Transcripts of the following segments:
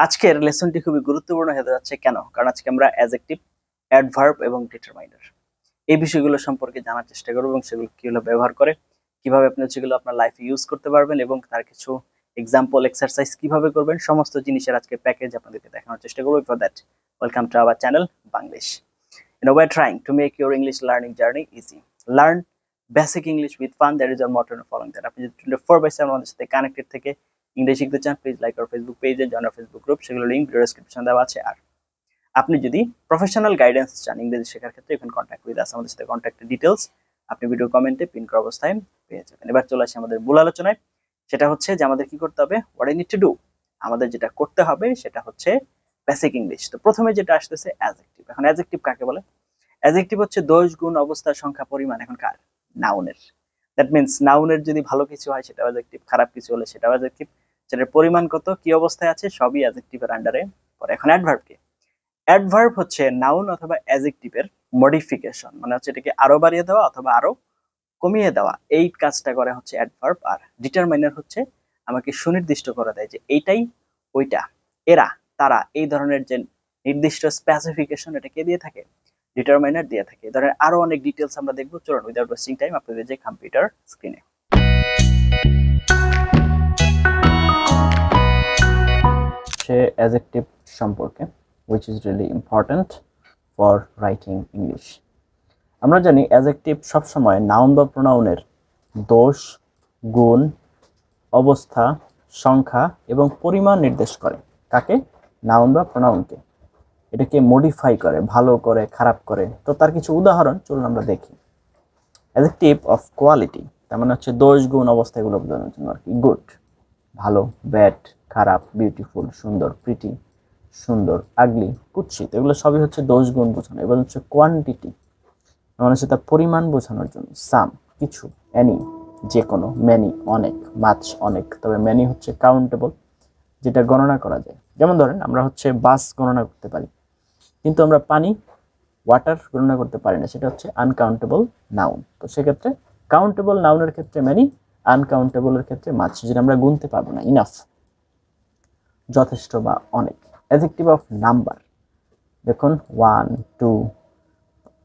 আজকের লেসনটি খুবই গুরুত্বপূর্ণ হতে যাচ্ছে কেন? কারণ আজকে আমরা অ্যাডজেক্টিভ, অ্যাডভার্ব এবং ডিটারমাইনার এই বিষয়গুলো সম্পর্কে জানার চেষ্টা করব এবং সেগুলো কিভাবে ব্যবহার করে, কিভাবে আপনি সেগুলো আপনার লাইফে ইউজ করতে পারবেন এবং তার কিছু এক্সাম্পল এক্সারসাইজ কিভাবে করবেন সমস্ত জিনিসের আজকে প্যাকেজ আপনাদেরকে দেখানোর চেষ্টা করব। For that, welcome to our channel Banglish. We're trying to make your English learning journey easy. Learn basic English with fun. That is our motto and following that. আপনি যদি 24/7 আমাদের সাথে কানেক্টেড থেকে ইংরেজি শিখতে চান, প্লিজ লাইক আওয়ার ফেসবুক পেজে, join our Facebook group, সেগুলো লিংক ভিডিও ডেসক্রিপশনে দেওয়া আছে। আর আপনি যদি প্রফেশনাল গাইডেন্স চান ইংরেজি শেখার ক্ষেত্রে, you can contact with us. আমাদের সাথে কন্ট্যাক্টের ডিটেইলস আপনি ভিডিও কমেন্টে পিন করা অবস্থায় পেয়ে যাবেন। এবার চলে আসি আমাদের মূল আলোচনায়। সেটা হচ্ছে যে আমাদের কি করতে হবে, what I need to do. আমাদের যেটা করতে হবে সেটা হচ্ছে বেসিক ইংলিশ। তো প্রথমে যেটা আসতেছে অ্যাডজেক্টিভ। এখন অ্যাডজেক্টিভ কাকে বলে? অ্যাডজেক্টিভ হচ্ছে দোষ, গুণ, অবস্থা, সংখ্যা, পরিমাণ। এখন কার? নাউনের। দ্যাট মিন্স নাউনের যদি ভালো কিছু হয় সেটা অ্যাডজেক্টিভ, খারাপ কিছু হলে সেটা অ্যাডজেক্টিভ, সেটার পরিমাণ কত, কি অবস্থায় আছে, সবই অ্যাডজেক্টিভের আন্ডারে পড়ে। এখন অ্যাডভার্ব কি? অ্যাডভার্ব হচ্ছে নাউন অথবা অ্যাডজেক্টিভের মডিফিকেশন, মানে হচ্ছে এটাকে আরো বাড়িয়ে দেওয়া অথবা আরো কমিয়ে দেওয়া, এই কাজটা করে হচ্ছে অ্যাডভার্ব। আর ডিটারমাইনার হচ্ছে আমাকে সুনির্দিষ্ট করে দেয় যে এইটাই, ওইটা, এরা, তারা, এই ধরনের যে নির্দিষ্ট স্পেসিফিকেশন এটা কে দিয়ে থাকে? ডিটারমাইনার দিয়ে থাকে। এই ধরনের আরো অনেক ডিটেইলস আমরা দেখবো। চলুন উইদাউট ওয়েস্টিং টাইম আপনাদের যে কম্পিউটার স্ক্রিনে অ্যাডজেক্টিভ সম্পর্কে, which is really important for writing English. আমরা জানি অ্যাডজেক্টিভ সবসময় নাউন বা প্রোনাউনের দোষ, গুণ, অবস্থা, সংখ্যা এবং পরিমাণ নির্দেশ করে। কাকে? নাউন বা প্রোনাউনকে। এটাকে মডিফাই করে, ভালো করে, খারাপ করে। তো তার কিছু উদাহরণ চলুন আমরা দেখি। অ্যাডজেক্টিভ অফ কোয়ালিটি, তার মানে হচ্ছে দোষ, গুণ, অবস্থা এগুলো বোঝানোর জন্য আর কি। গুড, ভালো, ব্যাড, খারাপ, বিউটিফুল, সুন্দর, প্রিটি, সুন্দর, আগলি, কুৎসিত, এগুলো সবই হচ্ছে দোষ, গুণ বোঝানো। এবার হচ্ছে কোয়ান্টিটি, মানে হচ্ছে তার পরিমাণ বোঝানোর জন্য। সাম, কিছু, এনি, যে কোনো, ম্যানি, অনেক, মাছ, অনেক। তবে ম্যানি হচ্ছে কাউন্টেবল, যেটা গণনা করা যায়। যেমন ধরেন আমরা হচ্ছে বাস গণনা করতে পারি, কিন্তু আমরা পানি, ওয়াটার গণনা করতে পারি না, সেটা হচ্ছে আনকাউন্টেবল নাউন। তো সেক্ষেত্রে কাউন্টেবল নাউনের ক্ষেত্রে ম্যানি, আনকাউন্টেবলের ক্ষেত্রে মাছ, যেটা আমরা গুনতে পারবো না। ইনাফ, যথেষ্ট বা অনেক। অ্যাডজেক্টিভ অফ নাম্বার, দেখুন 1, 2,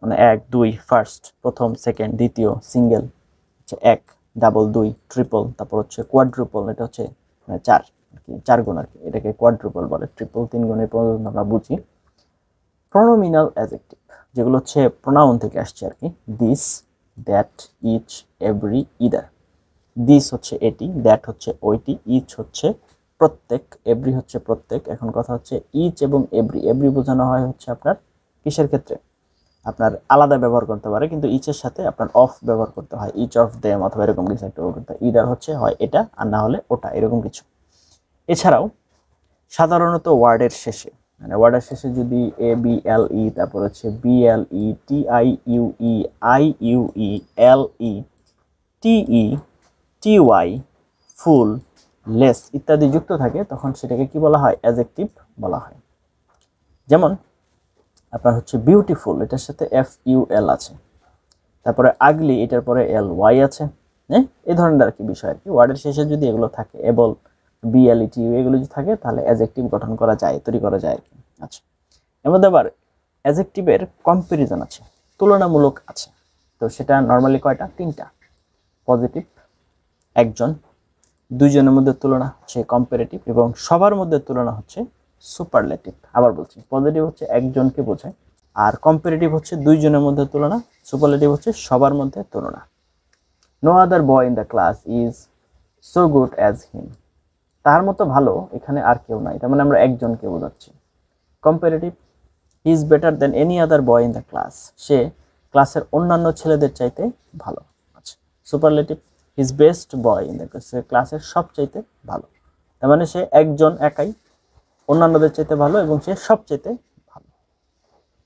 মানে 1, 2, ফার্স্ট, প্রথম, সেকেন্ড, দ্বিতীয়, সিঙ্গেল হচ্ছে 1, ডাবল 2, ট্রিপল, তারপর হচ্ছে কোয়াড্রুপল, এটা হচ্ছে 4 আর কি, 4 গুণ আর কি, এটাকে কোয়াড্রুপল বলে। ট্রিপল 3 গুণের পর্যন্ত আমরা বুঝি। প্রোনোমিনাল অ্যাডজেক্টিভ, যেগুলো হচ্ছে প্রোনাউন থেকে আসছে আর কি। This, that, each, every, either. This হচ্ছে এটি, দ্যাট হচ্ছে ওইটি, ইচ হচ্ছে প্রত্যেক, এভরি হচ্ছে প্রত্যেক। এখন কথা হচ্ছে ইচ এবং এভরি। এভরি বোঝানো হয় হচ্ছে আপনার কিসের ক্ষেত্রে? আপনার আলাদা ব্যবহার করতে পারে, কিন্তু ইচের সাথে আপনার অফ ব্যবহার করতে হয়, ইচ অফ দেম অথবা এরকম কিছু একটা ব্যবহার করতে হয়। ইদার হচ্ছে হয় এটা আর না হলে ওটা, এরকম কিছু। এছাড়াও সাধারণত ওয়ার্ডের শেষে, মানে ওয়ার্ডের শেষে যদি এ বি এল ই, তারপর হচ্ছে B L E, T I U E, I U E, L E, T E, T Y, full, less ইত্যাদি যুক্ত থাকে, তখন সেটাকে কি বলা হয়? অ্যাডজেক্টিভ বলা হয়। যেমন আপনার হচ্ছে বিউটিফুল, এটার সাথে এফ ইউ এল আছে, তারপরে আগলি, এটার পরে এল ওয়াই আছে। হ্যাঁ, এই ধরনের আর কি বিষয় আর কি। ওয়ার্ডের শেষে যদি এগুলো থাকে, এবল, বিএলইটি, এগুলো যদি থাকে, তাহলে অ্যাডজেক্টিভ গঠন করা যায়, তৈরি করা যায় আর কি। আচ্ছা, এর মধ্যে আবার অ্যাডজেক্টিভের কম্পারিজন আছে, তুলনামূলক আছে। তো সেটা নর্মালি কয়টা? 3টা। পজিটিভ, একজন, দুইজনের মধ্যে তুলনা হচ্ছে কম্পারেটিভ, এবং সবার মধ্যে তুলনা হচ্ছে সুপারলেটিভ। আবার বলছি, পজিটিভ হচ্ছে একজনকে বোঝায়, আর কম্পারেটিভ হচ্ছে দুইজনের মধ্যে তুলনা, সুপারলেটিভ হচ্ছে সবার মধ্যে তুলনা। No other boy in the class is so good as him, তার মতো ভালো এখানে আর কেউ নাই, তার মানে আমরা একজনকে বোঝাচ্ছি। Comparative, he is better than any other boy in the class, সে ক্লাসের অন্যান্য ছেলেদের চাইতে ভালো। আচ্ছা, superlative, his best boy in the class, সে ক্লাসের সবচাইতে ভালো, তার মানে সে একজন একাই অন্যান্যদের চাইতে ভালো এবং সে সবচাইতে ভালো।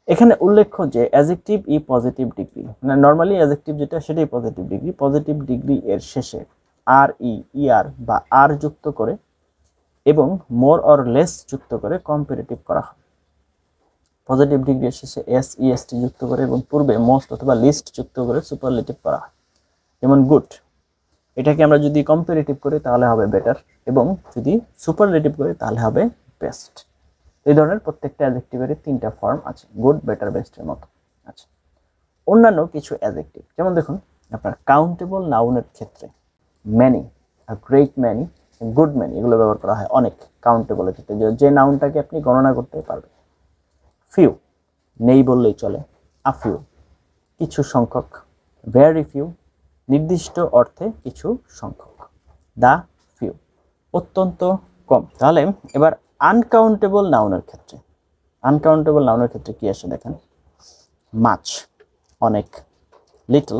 এখানে উল্লেখ্য যে অ্যাডজেক্টিভ ই পজিটিভ ডিগ্রি, মানে নর্মালি অ্যাডজেক্টিভ যেটা সেটাই পজিটিভ ডিগ্রি। পজিটিভ ডিগ্রি এর শেষে আর ই, ইআর বা আর যুক্ত করে এবং মোর অর লেস যুক্ত করে কম্পারেটিভ করা হয়। পজিটিভ ডিগ্রির শেষে এস, ইএসটি যুক্ত করে এবং পূর্বে মোস্ট অথবা লিস্ট যুক্ত করে সুপারলেটিভ করা হয়। যেমন গুড, এটাকে আমরা যদি কম্পারেটিভ করি তাহলে হবে বেটার, এবং যদি সুপারলেটিভ করি তাহলে হবে বেস্ট। এই ধরনের প্রত্যেকটা অ্যাডজেক্টিভেরই 3টা ফর্ম আছে, গুড, বেটার, বেস্টের মতো। আচ্ছা, অন্যান্য কিছু অ্যাডজেক্টিভ যেমন দেখুন আপনার কাউন্টেবল নাউনের ক্ষেত্রে many, great many, good many এগুলো ব্যবহার করা হয় অনেক কাউন্টেবলের ক্ষেত্রে, যে নাউনটাকে আপনি গণনা করতে পারবেন। ফিউ, নেই বললেই চলে। আ ফিউ, কিছু সংখ্যক। ভেরি ফিউ, নির্দিষ্ট অর্থে কিছু সংখ্যক। দা ফিউ, অত্যন্ত কম। তাহলে এবার আনকাউন্টেবল নাউনের ক্ষেত্রে, আনকাউন্টেবল নাউনের ক্ষেত্রে কি আসে দেখেন, মাছ, অনেক। লিটল,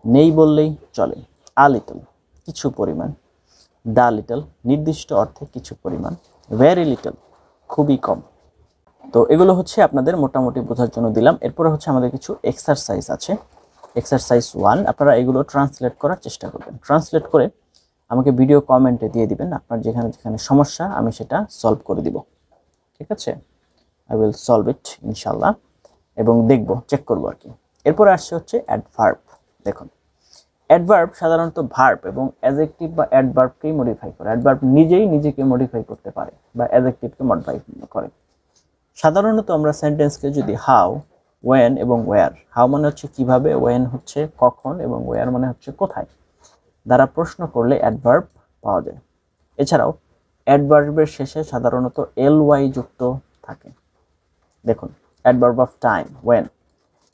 নেই বললেই চলে। আ লিটল, কিছু পরিমাণ। দা লিটল, নির্দিষ্ট অর্থে কিছু পরিমাণ। ভেরি লিটল, খুবই কম। তো এগুলো হচ্ছে আপনাদের মোটামুটি বোঝার জন্য দিলাম। এরপরে হচ্ছে আমাদের কিছু এক্সারসাইজ আছে। এক্সারসাইজ 1, আপনারা এগুলো ট্রান্সলেট করার চেষ্টা করবেন। ট্রান্সলেট করে আমাকে ভিডিও কমেন্টে দিয়ে দিবেন আপনার যেখানে যেখানে সমস্যা, আমি সেটা সলভ করে দিব। ঠিক আছে, আই উইল সলভ ইট ইনশাল্লাহ, এবং দেখব, চেক করবো আর কি। এরপরে আসছে হচ্ছে অ্যাডভার্ব। দেখুন অ্যাডভার্ব সাধারণত ভার্ব এবং অ্যাডজেক্টিভ বা অ্যাডভার্বকেই মডিফাই করে। অ্যাডভার্ব নিজেই নিজেকে মডিফাই করতে পারে বা অ্যাডজেক্টিভকে মডিফাই করে। সাধারণত আমরা সেন্টেন্সকে যদি হাউ, ওয়েন এবং ওয়্যার, হাউ মানে হচ্ছে কিভাবে, ওয়েন হচ্ছে কখন, এবং ওয়্যার মানে হচ্ছে কোথায় দ্বারা প্রশ্ন করলে অ্যাডভার্ব পাওয়া যায়। এছাড়াও অ্যাডভার্বের শেষে সাধারণত ly যুক্ত থাকে। দেখুন adverb of time, when,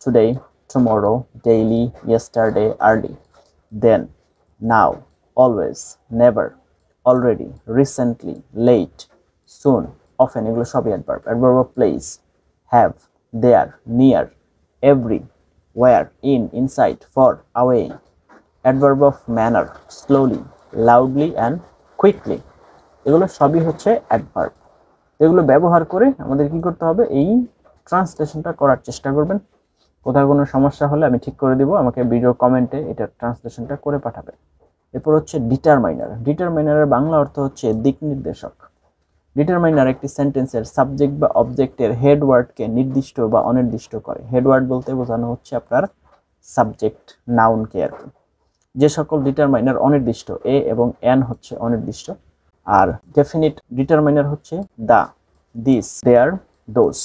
today, tomorrow, daily, yesterday, early, then, now, always, never, already, recently, late, soon, often এগুলো সবই adverb. Adverb of place, have, there, near, every, where, in, inside, far, away. Adverb of manner, slowly, loudly and quickly এগুলো সবই হচ্ছে adverb. এগুলো ব্যবহার করে আমাদের কি করতে হবে, এই ট্রান্সলেশনটা করার চেষ্টা করবেন। কোথাও কোনো সমস্যা হলে আমি ঠিক করে দিব, আমাকে ভিডিও কমেন্টে এটা ট্রান্সলেশনটা করে পাঠাবে। এরপর হচ্ছে ডিটারমাইনার। ডিটারমাইনারের বাংলা অর্থ হচ্ছে দিক নির্দেশক। ডিটারমাইনার একটি সেন্টেন্সের সাবজেক্ট বা অবজেক্টের হেড ওয়ার্ডকে নির্দিষ্ট বা অনির্দিষ্ট করে। হেড ওয়ার্ড বলতে বোঝানো হচ্ছে আপনার সাবজেক্ট, নাউনকে আর কি। যে সকল ডিটারমাইনার অনির্দিষ্ট, এ এবং এন হচ্ছে অনির্দিষ্ট, আর ডেফিনিট ডিটারমাইনার হচ্ছে দা, দিস, দেয়ার, দোজ।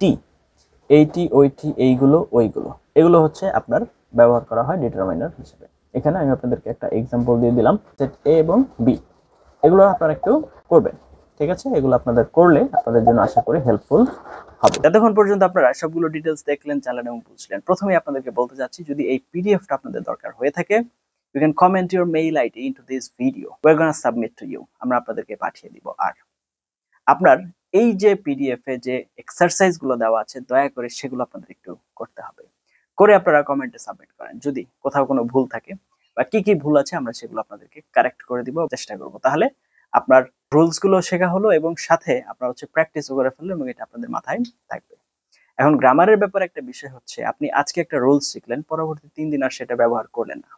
টি, এইটি, ওইটি, এইগুলো, ওইগুলো এগুলো হচ্ছে আপনার ব্যবহার করা হয় ডিটারমাইনার হিসেবে। এখানে আমি আপনাদেরকে একটা এক্সাম্পল দিয়ে দিলাম, সেট এ এবং বি, এগুলো আপনারা একটু করবেন। ঠিক আছে, এগুলো আপনাদের করলে আপনাদের জন্য আশা করি হেল্পফুল হবে। এতক্ষণ পর্যন্ত আপনারা সবগুলো ডিটেলস দেখলেন, জানলেন এবং বুঝলেন। প্রথমেই আপনাদেরকে বলতে যাচ্ছি, যদি এই পিডিএফটা আপনাদের দরকার হয়ে থাকে, you can comment your mail ID into this video, we're gonna submit to you, আমরা আপনাদেরকে পাঠিয়ে দিব। আর আপনার এই যে পিডিএফ এ যে এক্সারসাইজ গুলো দেওয়া আছে, দয়া করে সেগুলো আপনাদের একটু করতে হবে, করে আপনারা কমেন্টে সাবমিট করেন। যদি কোথাও কোনো ভুল থাকে বা কি কি ভুল আছে, আমরা সেগুলো আপনাদেরকে কারেক্ট করে দিব, চেষ্টা করব। তাহলে আপনার রুলস গুলো শেখা হলো এবং সাথে আপনারা হচ্ছে প্র্যাকটিসও করে ফেললেন এবং এটা আপনাদের মাথায় থাকবে। এখন গ্রামারের ব্যাপারে একটা বিষয় হচ্ছে, আপনি আজকে একটা রুলস শিখলেন, পরবর্তী 3 দিন আর সেটা ব্যবহার করলেন না,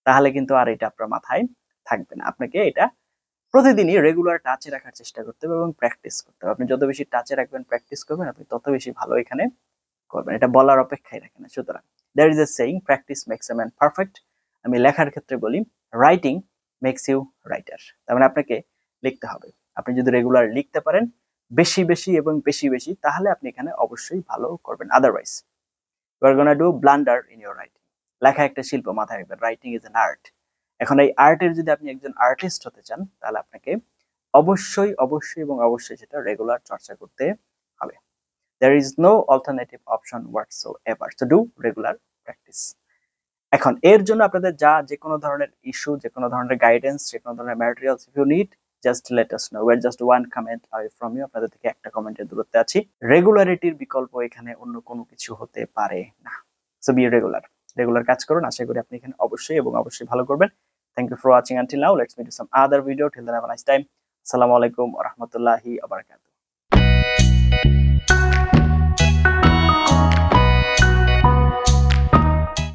তাহলে কিন্তু আর এটা আপনার মাথায় থাকবে না। আপনাকে এটা প্রতিদিনই রেগুলার টাচে রাখার চেষ্টা করতে হবে এবং প্র্যাকটিস করতে হবে। আপনি যত বেশি টাচে রাখবেন, প্র্যাকটিস করবেন, আপনি তত বেশি ভালো এখানে করবেন। এটা বলার অপেক্ষায় রাখে না। সুতরাং there is a saying, practice makes a man perfect। আমি লেখার ক্ষেত্রে বলি, রাইটিং মেক্স ইউ রাইটার। তার মানে আপনাকে লিখতে হবে। আপনি যদি রেগুলার লিখতে পারেন বেশি বেশি এবং বেশি বেশি, তাহলে আপনি এখানে অবশ্যই ভালো করবেন। Otherwise you are gonna do blunder in your writing। লেখা একটা শিল্প, মাথায় রাখবেন, রাইটিং ইজ অ্যান আর্ট। এখন এই আর্টের যদি আপনি একজন আর্টিস্ট হতে চান, তাহলে আপনাকে অবশ্যই অবশ্যই এবং অবশ্যই সেটা রেগুলার চর্চা করতে হবে। There is no alternative option whatsoever to do regular practice। এখন এর জন্য আপনাদের যে কোনো ধরনের ইস্যু, যে কোনো ধরনের গাইডেন্স, যে কোনো ধরনের materials, if you need, just let us know, we're just one comment away from you। আপনাদের থেকে একটা কমেন্টের দূরত্বে আছি। রেগুলারিটির বিকল্প এখানে অন্য কোনো কিছু হতে পারে না। সো বি রেগুলার কাজ করুন, আশা করি আপনি এখানে অবশ্যই এবং অবশ্যই ভালো করবেন। Thank you for watching until now, let's meet in some other video, till then have a nice time। আসসালামু আলাইকুম ওয়া রাহমাতুল্লাহি ওয়া বারাকাতুহু।